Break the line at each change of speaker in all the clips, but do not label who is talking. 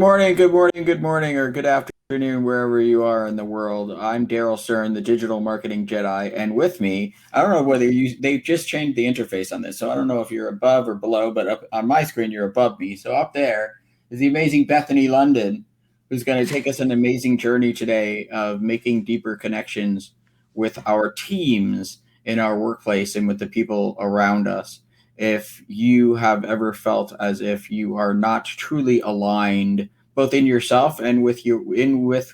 good morning, or good afternoon, wherever you are in the world. I'm Daryl Stern, the digital marketing Jedi, and with me, I don't know whether they just changed the interface on this, so I don't know if you're above or below, but up on my screen, you're above me. So up there is the amazing Bethany Londyn, who's going to take us an amazing journey today of making deeper connections with our teams in our workplace and with the people around us. If you have ever felt as if you are not truly aligned both in yourself and with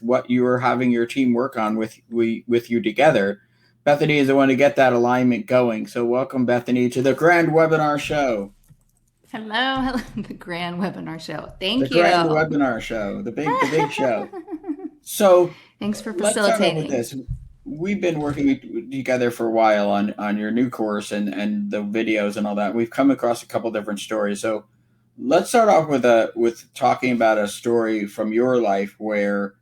what you are having your team work on with you together, Bethany is the one to get that alignment going. So welcome, Bethany, to the grand webinar show.
Hello, the grand webinar show.
The
Thank you.
grand webinar show, the big show. So
Thanks for
let's start off with
facilitating.
this. We've been working together for a while on your new course and the videos and all that. We've come across a couple different stories. So let's start off with talking about a story from your life where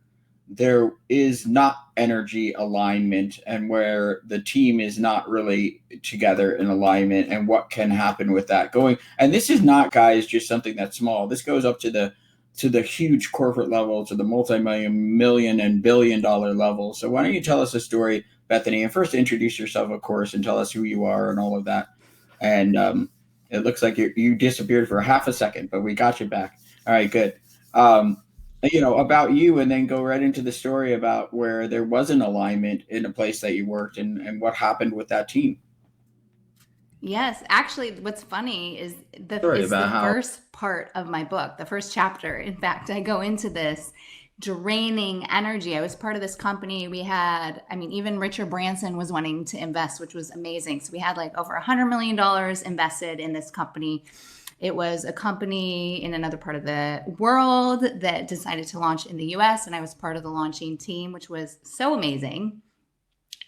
there is not energy alignment and where the team is not really together in alignment, and what can happen with that going. And this is not, guys, just something that's small. This goes up to the huge corporate level, to the multi-million, million, and billion-dollar level. So why don't you tell us a story, Bethany, and first introduce yourself, of course, and tell us who you are and all of that. And it looks like you disappeared for half a second, but we got you back. All right, good. About you, and then go right into the story about where there was an alignment in a place that you worked, and what happened with that team.
Yes, actually, what's funny is
Story
the
about how.
first part of my book, the first chapter. In fact, I go into this draining energy. I was part of this company. We had, even Richard Branson was wanting to invest, which was amazing. So we had like over $100 million invested in this company. It was a company in another part of the world that decided to launch in the US, and I was part of the launching team, which was so amazing.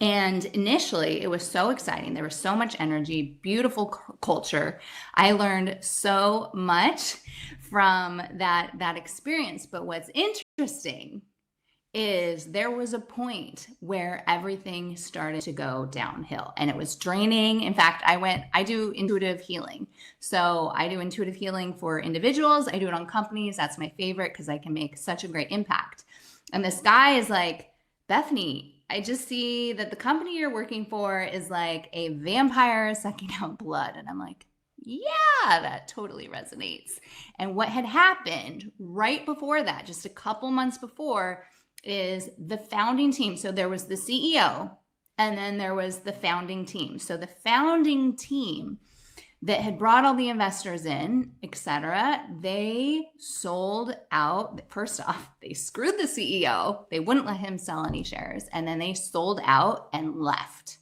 And initially, it was so exciting. There was so much energy, beautiful culture. I learned so much from that experience. But what's interesting is there was a point where everything started to go downhill and it was draining. In fact, I do intuitive healing. So I do intuitive healing for individuals. I do it on companies. That's my favorite because I can make such a great impact. And this guy is like, Bethany, I just see that the company you're working for is like a vampire sucking out blood. And I'm like, yeah, that totally resonates. And what had happened right before that, just a couple months before, is the founding team. So there was the CEO and then there was the founding team. So the founding team that had brought all the investors in, etc., they sold out. First off, they screwed the CEO. They wouldn't let him sell any shares. And then they sold out and left.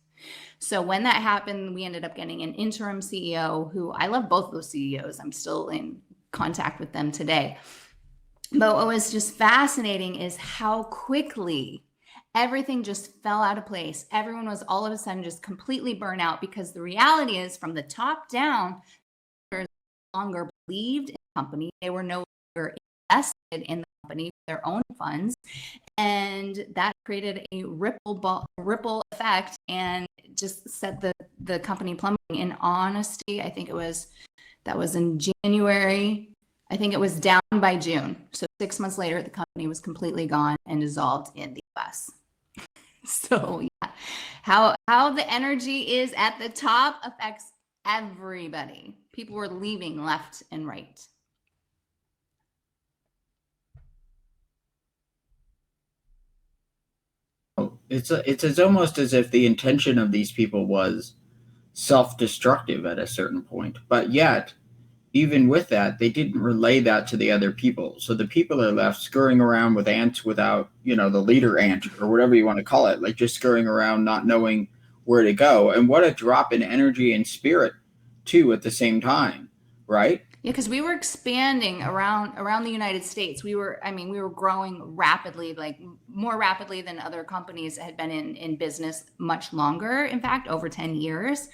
So when that happened, we ended up getting an interim CEO who, I love both those CEOs. I'm still in contact with them today. But what was just fascinating is how quickly everything just fell out of place. Everyone was all of a sudden just completely burnt out, because the reality is, from the top down, they no longer believed in the company. They were no longer invested in the company with their own funds. And that created a ripple effect and just set the company plummeting. In honesty, I think that was in January. I think it was down by June. So 6 months later, the company was completely gone and dissolved in the US. So yeah, how the energy is at the top affects everybody. People were leaving left and right.
It's almost as if the intention of these people was self-destructive at a certain point, but yet even with that, they didn't relay that to the other people. So the people are left scurrying around with ants without, the leader ant or whatever you want to call it, like just scurrying around, not knowing where to go. And what a drop in energy and spirit, too, at the same time, right?
Yeah, because we were expanding around the United States. We were growing rapidly, like more rapidly than other companies that had been in business much longer. In fact, over 10 years.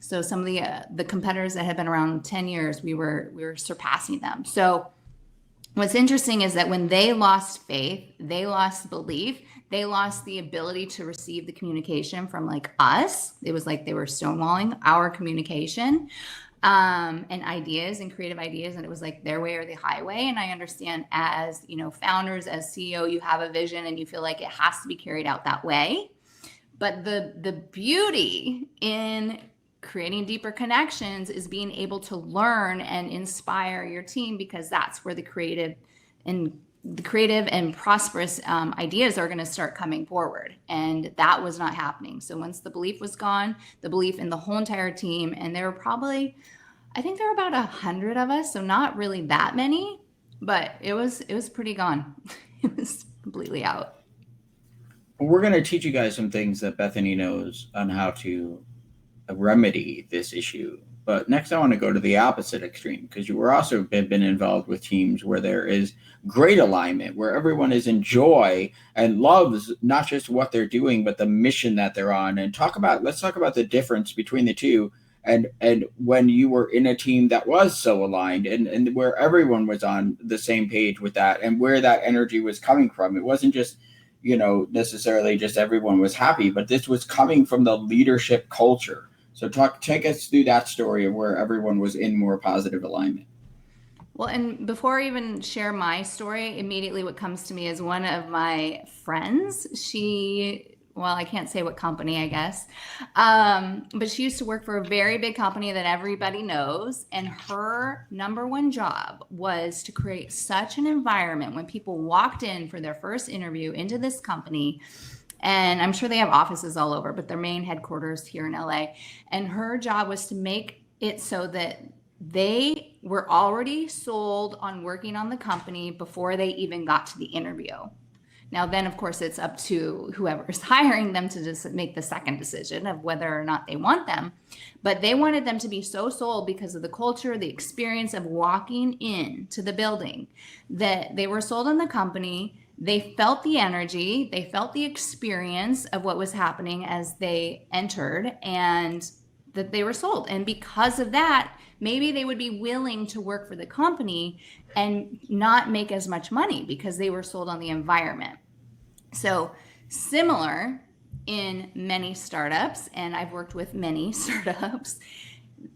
So some of the competitors that had been around 10 years, we were surpassing them. So what's interesting is that when they lost faith, they lost belief, they lost the ability to receive the communication from like us. It was like they were stonewalling our communication. and ideas and creative ideas. And it was like their way or the highway. And I understand as, founders, as CEO, you have a vision and you feel like it has to be carried out that way. But the beauty in creating deeper connections is being able to learn and inspire your team, because that's where the creative and prosperous ideas are going to start coming forward. And that was not happening. So once the belief was gone, the belief in the whole entire team, and there were probably, I think there were about 100 of us, so not really that many, but it was pretty gone. It was completely out.
We're going to teach you guys some things that Bethany knows on how to remedy this issue. But next I want to go to the opposite extreme, because you were also been involved with teams where there is great alignment, where everyone is in joy and loves not just what they're doing, but the mission that they're on. And let's talk about the difference between the two. And when you were in a team that was so aligned and where everyone was on the same page with that, and where that energy was coming from. It wasn't just, necessarily just everyone was happy, but this was coming from the leadership culture. So take us through that story of where everyone was in more positive alignment.
Well, and before I even share my story, immediately what comes to me is one of my friends. I can't say what company, I guess, but she used to work for a very big company that everybody knows. And her number one job was to create such an environment when people walked in for their first interview into this company. And I'm sure they have offices all over, but their main headquarters here in LA. And her job was to make it so that they were already sold on working on the company before they even got to the interview. Now, then, of course, it's up to whoever is hiring them to just make the second decision of whether or not they want them. But they wanted them to be so sold because of the culture, the experience of walking into the building, that they were sold on the company. They felt the energy, they felt the experience of what was happening as they entered, and that they were sold. And because of that, maybe they would be willing to work for the company and not make as much money because they were sold on the environment. So similar in many startups, and I've worked with many startups,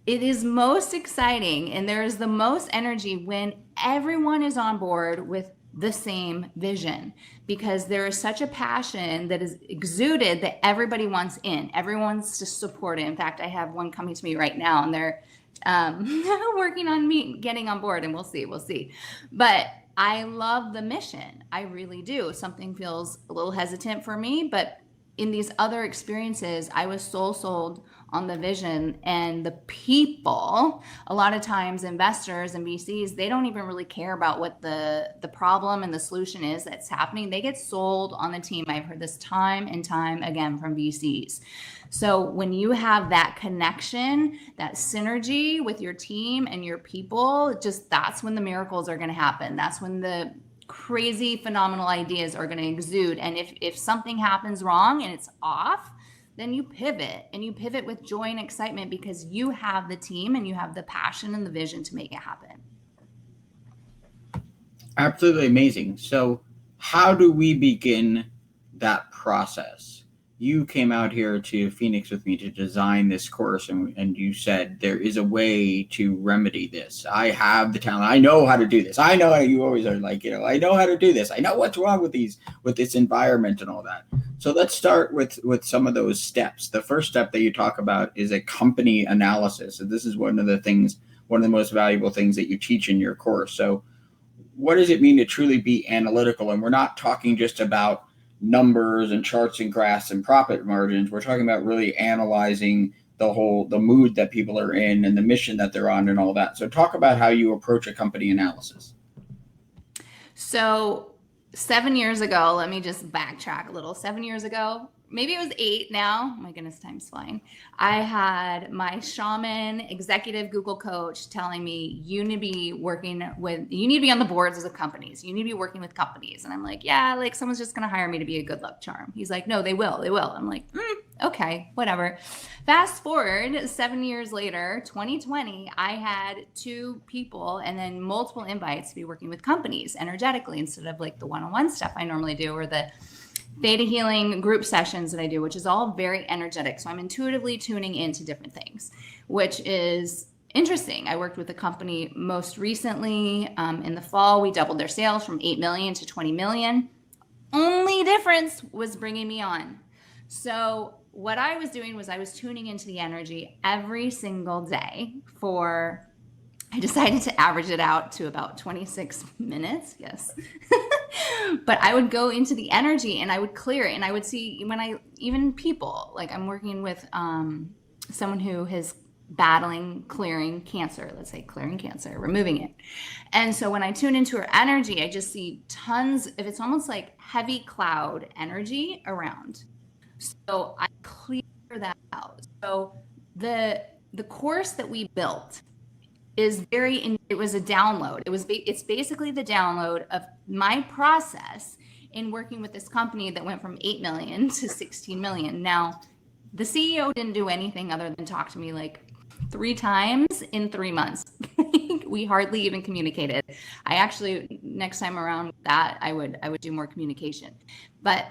it is most exciting and there is the most energy when everyone is on board with the same vision, because there is such a passion that is exuded that everybody wants in. Everyone wants to support it. In fact, I have one coming to me right now, and they're working on me getting on board, and we'll see. But I love the mission. I really do. Something feels a little hesitant for me, but in these other experiences, I was so sold on the vision and the people. A lot of times investors and VCs, they don't even really care about what the problem and the solution is that's happening. They get sold on the team. I've heard this time and time again from VCs. So when you have that connection, that synergy with your team and your people, that's when the miracles are going to happen. That's when the crazy, phenomenal ideas are going to exude. And if something happens wrong and it's off, then you pivot, and you pivot with joy and excitement because you have the team and you have the passion and the vision to make it happen.
Absolutely amazing. So how do we begin that process? You came out here to Phoenix with me to design this course, and you said there is a way to remedy this. I have the talent. I know how to do this. I know how you always are like, I know how to do this. I know what's wrong with this environment and all that. So let's start with some of those steps. The first step that you talk about is a company analysis. And this is one of the most valuable things that you teach in your course. So what does it mean to truly be analytical? And we're not talking just about numbers and charts and graphs and profit margins. We're talking about really analyzing the mood that people are in and the mission that they're on and all that. So talk about how you approach a company analysis.
So 7 years ago, let me just backtrack a little. 7 years ago, maybe it was 8 now. Oh my goodness, time's flying. I had my shaman executive Google coach telling me, you need to be on the boards of the companies. You need to be working with companies. And I'm like, yeah, like someone's just going to hire me to be a good luck charm. He's like, no, they will. I'm like, okay, whatever. Fast forward 7 years later, 2020, I had 2 people and then multiple invites to be working with companies energetically instead of like the one-on-one stuff I normally do, or the theta healing group sessions that I do, which is all very energetic. So I'm intuitively tuning into different things, which is interesting. I worked with a company most recently in the fall. We doubled their sales from 8 million to 20 million. Only difference was bringing me on. So what I was doing was I was tuning into the energy every single day I decided to average it out to about 26 minutes. Yes. But I would go into the energy and I would clear it, and I would see even people, like I'm working with someone who is clearing cancer, let's say clearing cancer, removing it. And so when I tune into her energy, I just see tons of, it's almost like heavy cloud energy around. So I clear that out. So the course that we built it was a download. It's basically the download of my process in working with this company that went from 8 million to 16 million. Now, the CEO didn't do anything other than talk to me like 3 times in 3 months. We hardly even communicated. I actually, next time around that, I would do more communication. But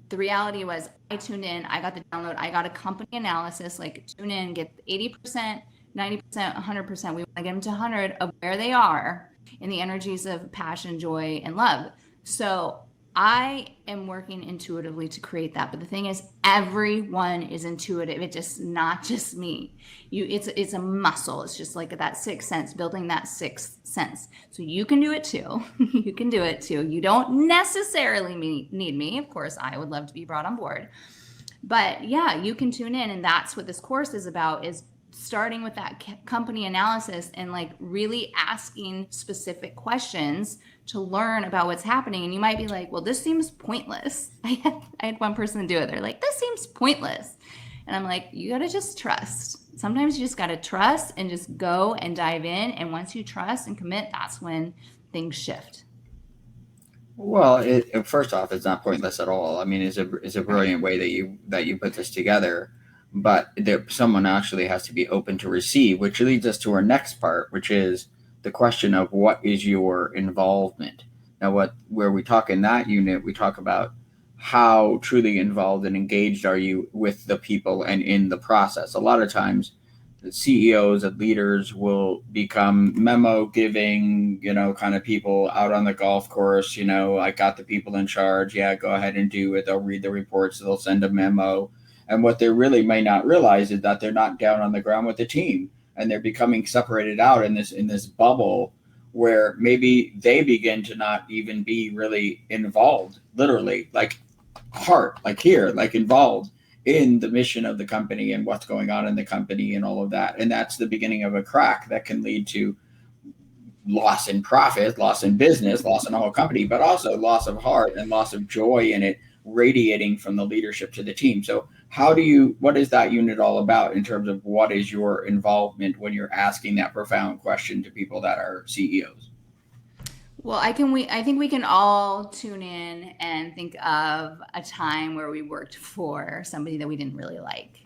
the reality was I tuned in, I got the download, I got a company analysis, like tune in, get 80%, 90%, 100%. We want to get them to 100 of where they are in the energies of passion, joy, and love. So I am working intuitively to create that. But the thing is, everyone is intuitive. It's just not just me. It's a muscle. It's just like that sixth sense, building that sixth sense. So you can do it too. You can do it too. You don't necessarily need me. Of course, I would love to be brought on board. But yeah, you can tune in. And that's what this course is about, is starting with that company analysis and like really asking specific questions to learn about what's happening. And you might be like, well, this seems pointless. I had one person do it. They're like, this seems pointless. And I'm like, you got to just trust. Sometimes you just got to trust and just go and dive in. And once you trust and commit, that's when things shift.
Well, first off, it's not pointless at all. I mean, it's a brilliant way that you put this together. But someone actually has to be open to receive, which leads us to our next part, which is the question of what is your involvement. Now, where we talk in that unit, we talk about how truly involved and engaged are you with the people and in the process. A lot of times, the CEOs and leaders will become memo giving, kind of people out on the golf course. I got the people in charge. Yeah, go ahead and do it. They'll read the reports. They'll send a memo. And what they really may not realize is that they're not down on the ground with the team, and they're becoming separated out in this bubble where maybe they begin to not even be really involved, literally, like involved in the mission of the company and what's going on in the company and all of that. And that's the beginning of a crack that can lead to loss in profit, loss in business, loss in the whole company, but also loss of heart and loss of joy in it radiating from the leadership to the team. So what is that unit all about in terms of what is your involvement when you're asking that profound question to people that are CEOs?
Well, I think we can all tune in and think of a time where we worked for somebody that we didn't really like.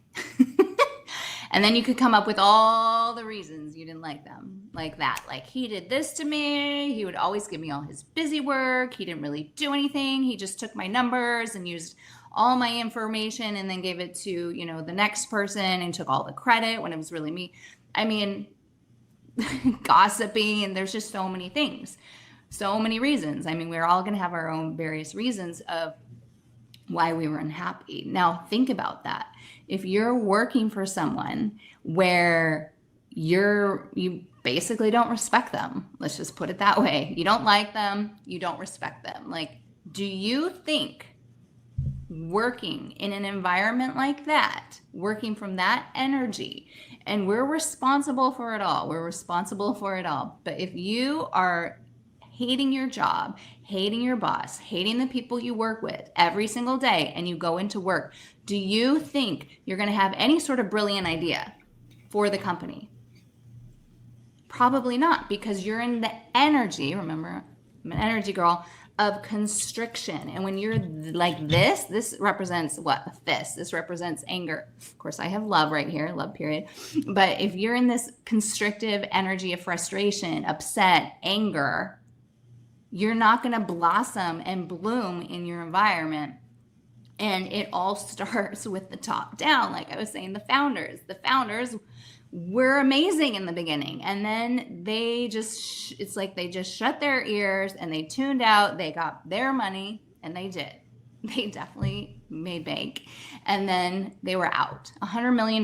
And then you could come up with all the reasons you didn't like them, like that. Like, he did this to me. He would always give me all his busy work. He didn't really do anything. He just took my numbers and used all my information and then gave it to, the next person and took all the credit when it was really me. I mean, gossiping, and there's just so many things, so many reasons. I mean, we're all going to have our own various reasons of why we were unhappy. Now, think about that. If you're working for someone where you basically don't respect them, let's just put it that way. You don't like them, you don't respect them. Like, do you think working in an environment like that, working from that energy, and we're responsible for it all. But if you are hating your job, hating your boss, hating the people you work with every single day, and you go into work, do you think you're going to have any sort of brilliant idea for the company? Probably not, because you're in the energy, remember, I'm an energy girl, of constriction. And when you're like this represents what? A fist. This represents anger. Of course, I have love right here, love period. But if you're in this constrictive energy of frustration, upset, anger, you're not going to blossom and bloom in your environment. And it all starts with the top down. Like I was saying, the founders were amazing in the beginning. And then they just, it's like they just shut their ears and they tuned out. They got their money, and they did. They definitely made bank. And then they were out. $100 million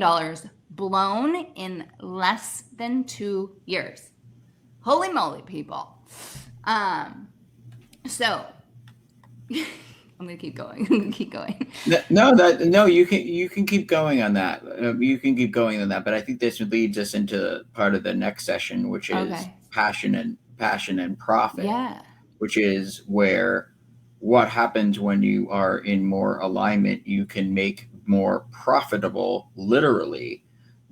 blown in less than 2 years. Holy moly, people. So I'm gonna keep going.
No, you can keep going on that. You can keep going on that, but I think this leads us into part of the next session, which is passion and profit.
Yeah.
Which is where what happens when you are in more alignment, you can make more profitable, literally,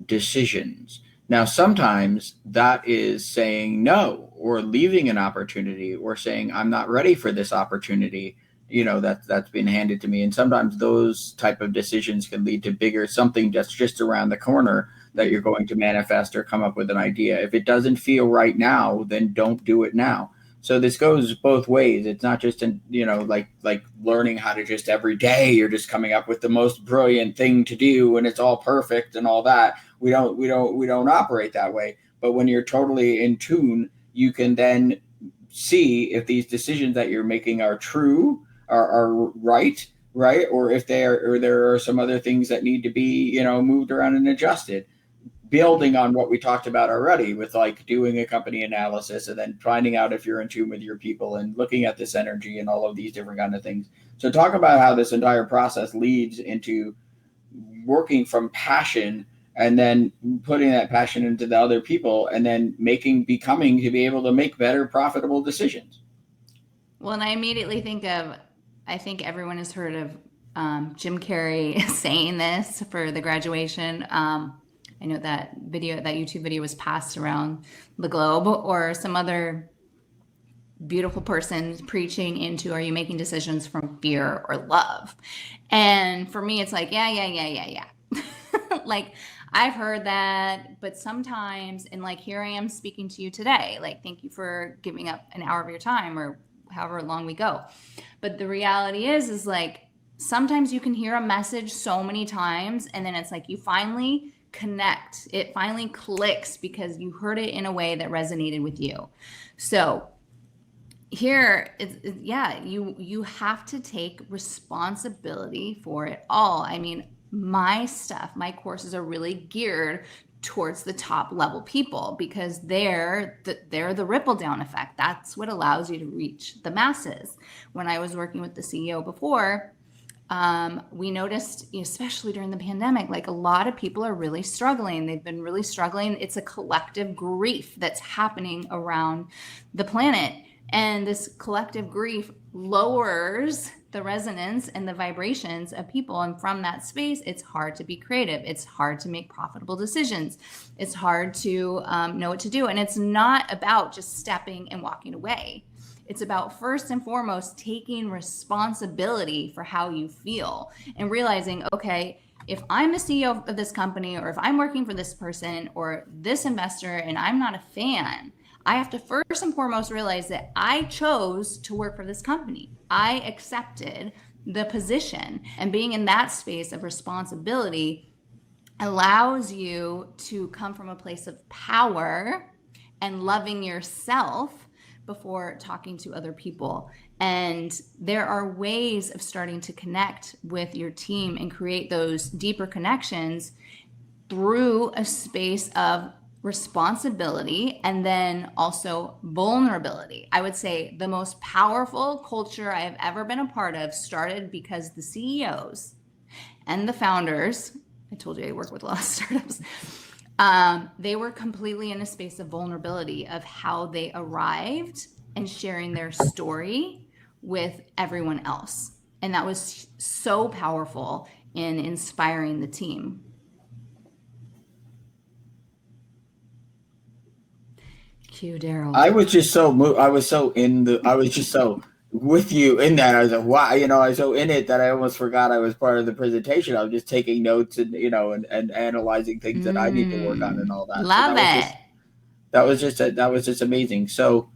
decisions. Now, sometimes that is saying no, or leaving an opportunity, or saying I'm not ready for this opportunity, that's been handed to me. And sometimes those type of decisions can lead to bigger something that's just around the corner that you're going to manifest or come up with an idea. If it doesn't feel right now, then don't do it now. So this goes both ways. It's not just like learning how to just every day you're just coming up with the most brilliant thing to do and it's all perfect and all that. We don't operate that way. But when you're totally in tune, you can then see if these decisions that you're making are true, are right, or if there are some other things that need to be moved around and adjusted. Building on what we talked about already with like doing a company analysis and then finding out if you're in tune with your people and looking at this energy and all of these different kind of things. So talk about how this entire process leads into working from passion and then putting that passion into the other people and then becoming to be able to make better, profitable decisions.
Well, and I immediately think I think everyone has heard of Jim Carrey saying this for the graduation. I know that YouTube video was passed around the globe, or some other beautiful person preaching into, are you making decisions from fear or love? And for me, it's like, yeah. Like, I've heard that, but sometimes, and like, here I am speaking to you today, like, thank you for giving up an hour of your time or however long we go. But the reality is like, sometimes you can hear a message so many times, and then it's like, you finally connect. It finally clicks because you heard it in a way that resonated with you. So here, you have to take responsibility for it all. I mean, my courses are really geared towards the top level people because they're the ripple down effect. That's what allows you to reach the masses. When I was working with the CEO before, we noticed, especially during the pandemic, like a lot of people are really struggling. They've been really struggling. It's a collective grief that's happening around the planet. And this collective grief lowers the resonance and the vibrations of people. And from that space, it's hard to be creative. It's hard to make profitable decisions. It's hard to know what to do. And it's not about just stepping and walking away. It's about, first and foremost, taking responsibility for how you feel and realizing, okay, if I'm the CEO of this company, or if I'm working for this person or this investor and I'm not a fan, I have to first and foremost realize that I chose to work for this company. I accepted the position, and being in that space of responsibility allows you to come from a place of power and loving yourself before talking to other people. And there are ways of starting to connect with your team and create those deeper connections through a space of responsibility and then also vulnerability. I would say the most powerful culture I have ever been a part of started because the CEOs and the founders, I told you I work with a lot of startups, they were completely in a space of vulnerability of how they arrived and sharing their story with everyone else. And that was so powerful in inspiring the team. Cue Daryl.
I was just so moved. I was just so with you in that. I was like, wow, I was so in it that I almost forgot I was part of the presentation. I was just taking notes and, and analyzing things that I need to work on and all that.
Love it.
That was just amazing. So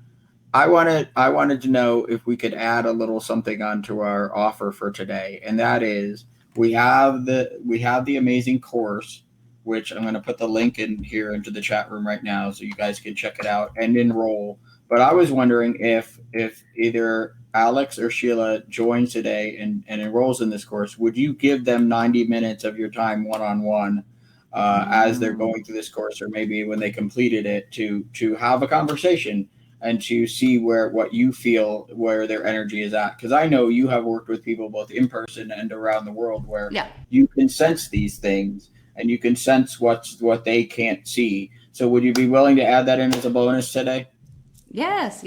I wanted to know if we could add a little something onto our offer for today. And that is, we have the amazing course which I'm going to put the link in here into the chat room right now so you guys can check it out and enroll. But I was wondering if either Alex or Sheila joins today and enrolls in this course, would you give them 90 minutes of your time one-on-one as they're going through this course, or maybe when they completed it, to have a conversation and to see what you feel, where their energy is at? Because I know you have worked with people both in person and around the world where you can sense these things and you can sense what they can't see. So would you be willing to add that in as a bonus today?
Yes.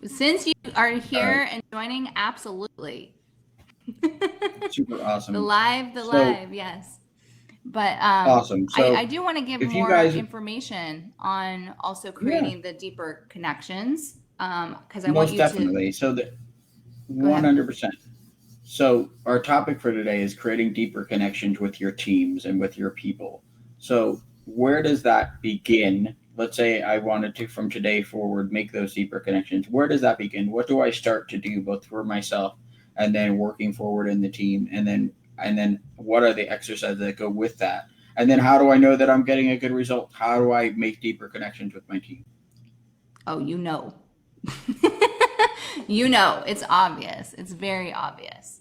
Since you are here and joining, absolutely.
Super awesome.
The live, yes. But
awesome. So
I do want to give more information on also creating the deeper connections, because I want you
definitely. So that 100%. So our topic for today is creating deeper connections with your teams and with your people. So where does that begin? Let's say I wanted to, from today forward, make those deeper connections. Where does that begin? What do I start to do both for myself and then working forward in the team? And then what are the exercises that go with that? And then how do I know that I'm getting a good result? How do I make deeper connections with my team?
Oh, you know. It's obvious. It's very obvious.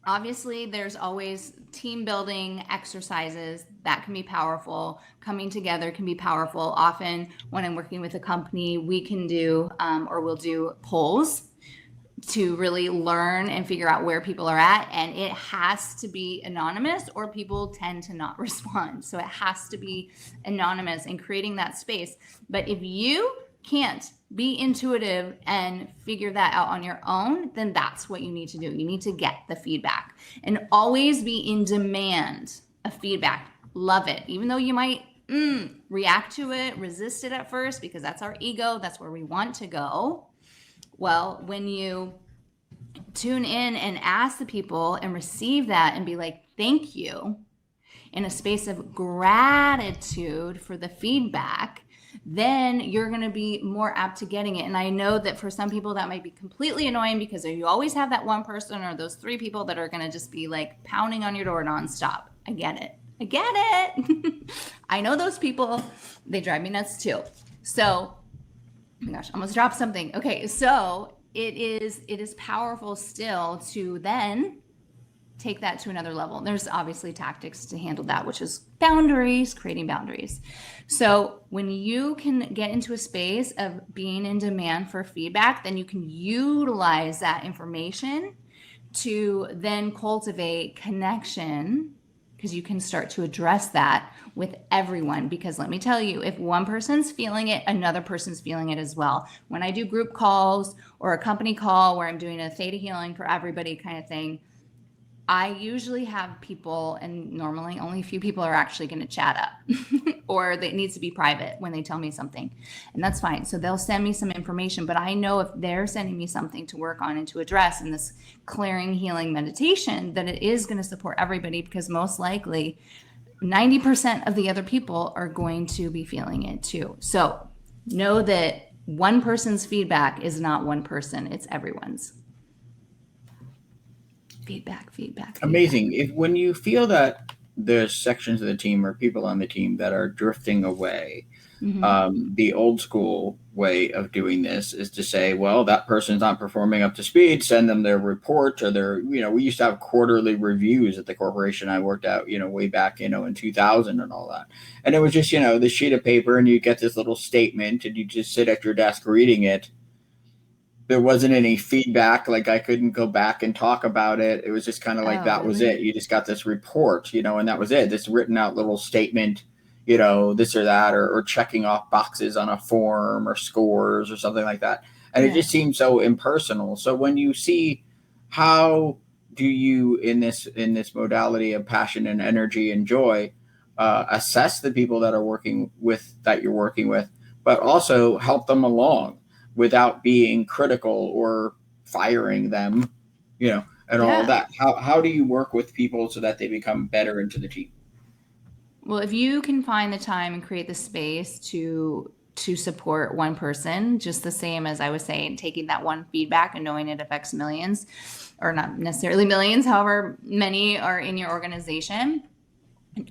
Obviously, there's always team building exercises that can be powerful. Coming together can be powerful. Often when I'm working with a company, we can do or we'll do polls to really learn and figure out where people are at. And it has to be anonymous or people tend to not respond. So it has to be anonymous in creating that space. But if you can't be intuitive and figure that out on your own, then that's what you need to do. You need to get the feedback and always be in demand of feedback. Love it. Even though you might react to it, resist it at first, because that's our ego. That's where we want to go. Well, when you tune in and ask the people and receive that and be like, thank you, in a space of gratitude for the feedback, then you're going to be more apt to getting it. And I know that for some people that might be completely annoying, because you always have that one person or those three people that are going to just be like pounding on your door nonstop. I get it. I know those people. They drive me nuts too. So, oh my gosh, I almost dropped something. Okay, so it is powerful still to then take that to another level. There's obviously tactics to handle that, which is boundaries, creating boundaries. So when you can get into a space of being in demand for feedback, then you can utilize that information to then cultivate connection, because you can start to address that with everyone. Because let me tell you, if one person's feeling it, another person's feeling it as well. When I do group calls or a company call where I'm doing a theta healing for everybody kind of thing, I usually have people, and normally only a few people are actually going to chat up or it needs to be private when they tell me something, and that's fine. So they'll send me some information, but I know if they're sending me something to work on and to address in this clearing healing meditation, that it is going to support everybody, because most likely 90% of the other people are going to be feeling it too. So know that one person's feedback is not one person, it's everyone's. Feedback.
Amazing. When you feel that there's sections of the team or people on the team that are drifting away, the old school way of doing this is to say, well, that person's not performing up to speed, send them their report or their, we used to have quarterly reviews at the corporation I worked at, way back, in 2000 and all that. And it was just, the sheet of paper, and you get this little statement and you just sit at your desk reading it. There wasn't any feedback. Like, I couldn't go back and talk about it. It was just kind of like, that was it. You just got this report, and that was it. This written out little statement, this or that, or checking off boxes on a form or scores or something like that. And it just seemed so impersonal. So when you see, how do you, in this modality of passion and energy and joy, assess the people that you're working with, but also help them along without being critical or firing them, and all of that? How do you work with people so that they become better into the team?
Well, if you can find the time and create the space to support one person, just the same as I was saying, taking that one feedback and knowing it affects millions, or not necessarily millions, however many are in your organization,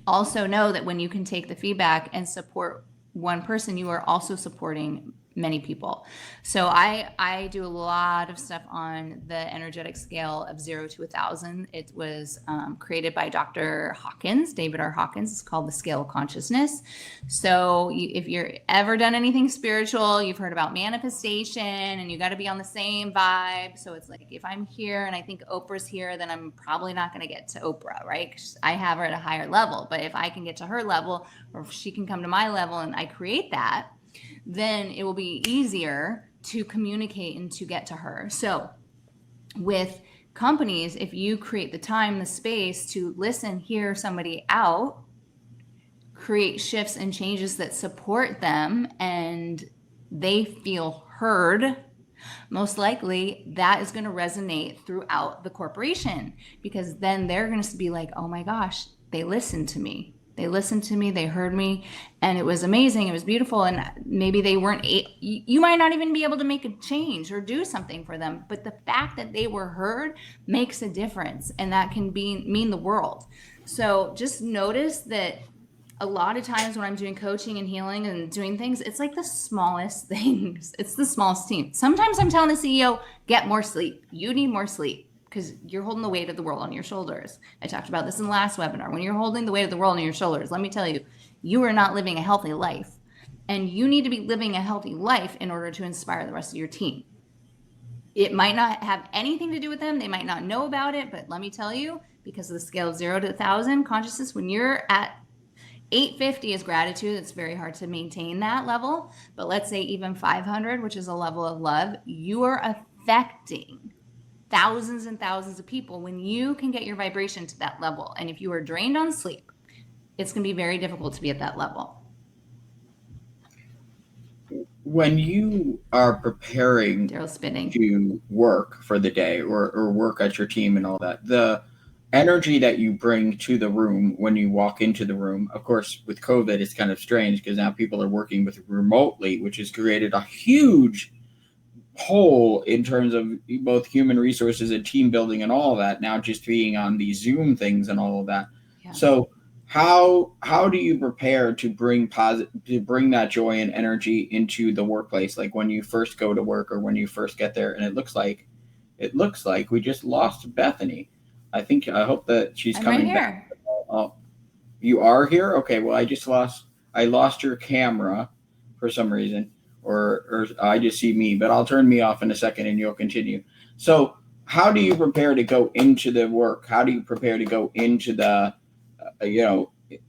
Also know that when you can take the feedback and support one person, you are also supporting many people. So I do a lot of stuff on the energetic scale of 0 to 1,000. It was created by Dr. Hawkins, David R. Hawkins. It's called the Scale of Consciousness. So if you're ever done anything spiritual, you've heard about manifestation, and you got to be on the same vibe. So it's like, if I'm here and I think Oprah's here, then I'm probably not going to get to Oprah, right? 'Cause I have her at a higher level. But if I can get to her level, or if she can come to my level and I create that, then it will be easier to communicate and to get to her. So with companies, if you create the time, the space to listen, hear somebody out, create shifts and changes that support them and they feel heard, most likely that is going to resonate throughout the corporation, because then they're going to be like, oh my gosh, they listened to me. They listened to me, they heard me, and it was amazing. It was beautiful. And maybe they weren't, you might not even be able to make a change or do something for them, but the fact that they were heard makes a difference, and that can mean the world. So just notice that a lot of times when I'm doing coaching and healing and doing things, it's like the smallest things. It's the smallest team. Sometimes I'm telling the CEO, get more sleep. You need more sleep, because you're holding the weight of the world on your shoulders. I talked about this in the last webinar. When you're holding the weight of the world on your shoulders, let me tell you, you are not living a healthy life. And you need to be living a healthy life in order to inspire the rest of your team. It might not have anything to do with them. They might not know about it, but let me tell you, because of the scale of 0 to 1,000 consciousness, when you're at 850 is gratitude. It's very hard to maintain that level. But let's say even 500, which is a level of love, you are affecting thousands and thousands of people when you can get your vibration to that level. And if you are drained on sleep, it's going to be very difficult to be at that level.
When you are preparing to work for the day or work at your team and all that, the energy that you bring to the room when you walk into the room, of course, with COVID, it's kind of strange because now people are working with remotely, which has created a huge hole in terms of both human resources and team building and all of that, now just being on these Zoom things and all of that. Yeah. So how do you prepare to bring that joy and energy into the workplace? Like when you first go to work or when you first get there, and it looks like we just lost Bethany. I hope that she's coming back. Oh, you are here? Okay. Well, I lost your camera for some reason. Or I just see me, but I'll turn me off in a second and you'll continue. So how do you prepare to go into the work? How do you prepare to go into the,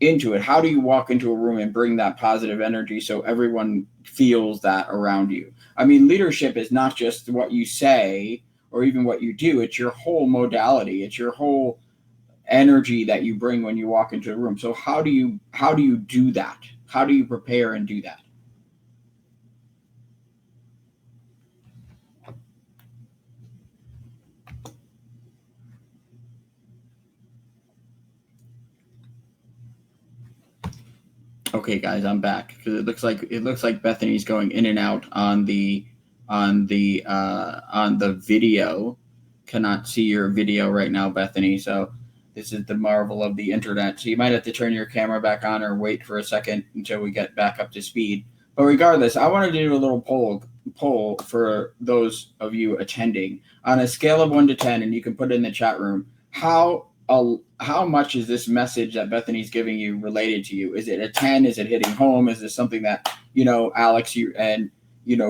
into it? How do you walk into a room and bring that positive energy so everyone feels that around you? I mean, leadership is not just what you say or even what you do. It's your whole modality. It's your whole energy that you bring when you walk into a room. So how do you do that? How do you prepare and do that? Okay, guys, I'm back because it looks like Bethany's going in and out on the video. Cannot see your video right now, Bethany. So this is the marvel of the internet. So you might have to turn your camera back on or wait for a second until we get back up to speed. But regardless, I wanted to do a little poll for those of you attending on a scale of 1 to 10, and you can put it in the chat room. How much is this message that Bethany's giving you related to you? Is it a 10? Is it hitting home? Is this something that, Alex, you and,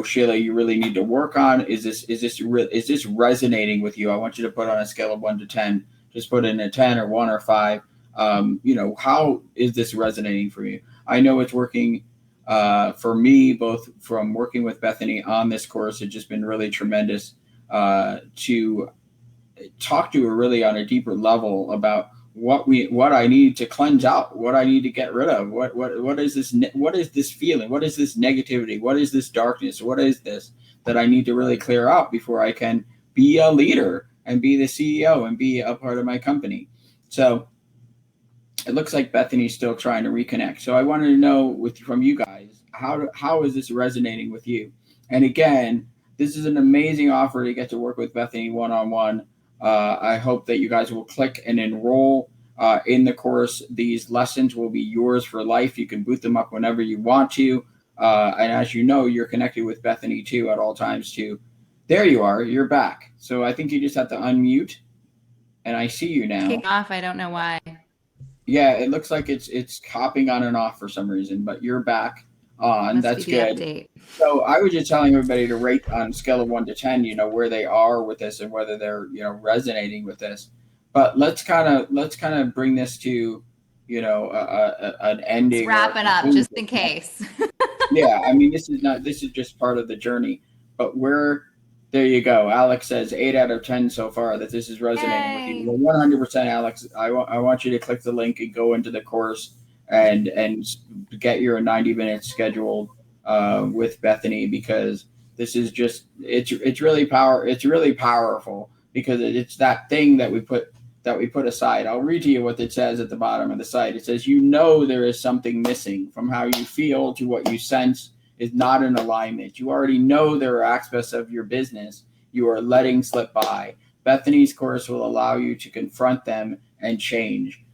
Sheila, you really need to work on? Is this resonating with you? I want you to put on a scale of 1 to 10. Just put in a 10 or 1 or 5. How is this resonating for you? I know it's working for me, both from working with Bethany on this course. It's just been really tremendous to talk to her really on a deeper level about what I need to cleanse out, what I need to get rid of, what is this feeling, what is this negativity, what is this darkness, what is this that I need to really clear out before I can be a leader and be the CEO and be a part of my company. So it looks like Bethany's still trying to reconnect. So I wanted to know from you guys, how is this resonating with you? And again, this is an amazing offer to get to work with Bethany one-on-one. I hope that you guys will click and enroll. in the course. These lessons will be yours for life. You can boot them up whenever you want to. And as you know, you're connected with Bethany too at all times too. There you are. You're back. So I think you just have to unmute, and I see you now.
Kick off. I don't know why.
Yeah, it looks like it's hopping on and off for some reason, but you're back on.
Must
That's
be the
good.
update.
So I was just telling everybody to rate on a scale of 1 to 10, where they are with this and whether they're, resonating with this. But let's kind of bring this to, an ending.
Let's wrap it up just in case.
Yeah, I mean, this is just part of the journey, but there you go. Alex says 8 out of 10 so far that this is resonating with you. Well, 100%, Alex. I want you to click the link and go into the course and get your 90 minutes scheduled with Bethany, because this is just it's really powerful, because it's that thing that we put aside. I'll read to you what it says at the bottom of the site. It says, there is something missing from how you feel to what you sense is not in alignment. You already know there are aspects of your business you are letting slip by. Bethany's course will allow you to confront them and change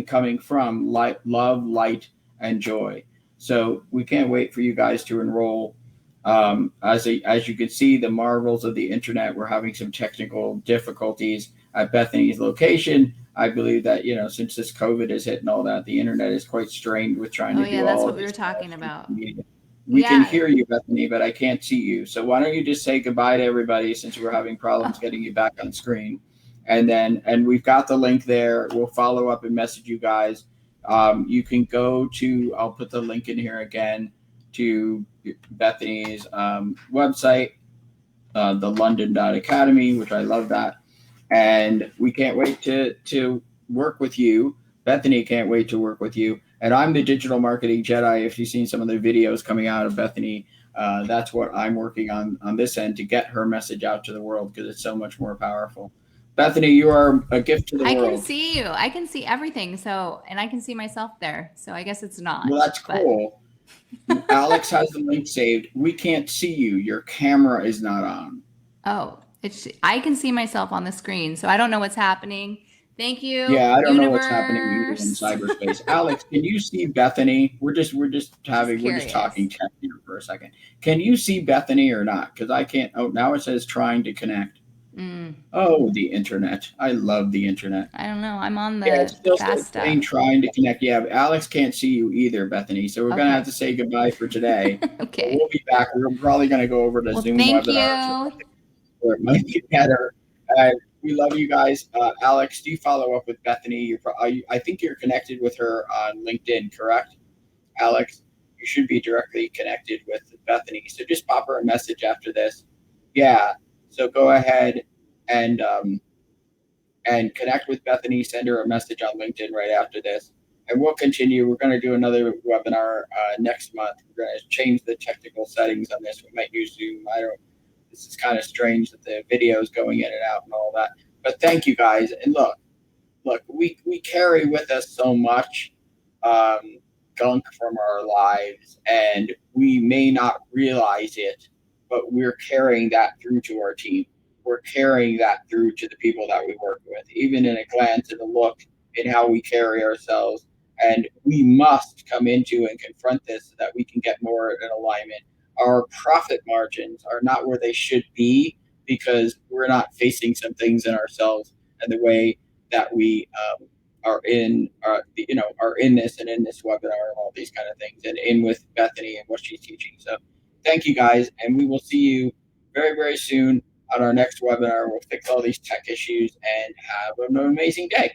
coming from love, light, and joy. So we can't wait for you guys to enroll. As you can see, the marvels of the internet, we're having some technical difficulties at Bethany's location. I believe that, since this COVID is hit and all that, the internet is quite strained with trying to do all of this.
Oh yeah, that's what we were talking about.
We can hear you, Bethany, but I can't see you. So why don't you just say goodbye to everybody, since we're having problems getting you back on screen. And we've got the link there. We'll follow up and message you guys. You can go to, I'll put the link in here again, to Bethany's website, the London.academy, which I love that. And we can't wait to work with you. Bethany can't wait to work with you. And I'm the digital marketing Jedi. If you've seen some of the videos coming out of Bethany, that's what I'm working on this end, to get her message out to the world, because it's so much more powerful. Bethany, you are a gift to the world.
I can see you. I can see everything. And I can see myself there. So I guess it's not.
Well, that's cool. Alex has the link saved. We can't see you. Your camera is not on.
Oh, I can see myself on the screen. So I don't know what's happening. Thank you.
Yeah, I don't know what's happening either in cyberspace. Alex, can you see Bethany? We're just talking tech here for a second. Can you see Bethany or not? Because I can't. Oh, now it says trying to connect. Oh, the internet. I love the internet.
I don't know. I'm on the fast stuff.
Trying to connect. Yeah, but Alex can't see you either, Bethany. So we're going to have to say goodbye for today.
Okay.
We'll be back. We're probably going to go over to Zoom
thank
webinar.
You.
Or it might be better. We love you guys. Alex, do you follow up with Bethany? I think you're connected with her on LinkedIn, correct? Alex, you should be directly connected with Bethany. So just pop her a message after this. Yeah. So go ahead and connect with Bethany. Send her a message on LinkedIn right after this. And we'll continue. We're going to do another webinar next month. We're going to change the technical settings on this. We might use Zoom. This is kind of strange that the video is going in and out and all that. But thank you guys. And look, we carry with us so much gunk from our lives, and we may not realize it, but we're carrying that through to our team. We're carrying that through to the people that we work with, even in a glance and a look in how we carry ourselves. And we must come into and confront this so that we can get more in alignment. Our profit margins are not where they should be, because we're not facing some things in ourselves and the way that we are in this and in this webinar and all these kind of things, and in with Bethany and what she's teaching. So thank you guys, and we will see you very, very soon on our next webinar. We'll fix all these tech issues and have an amazing day.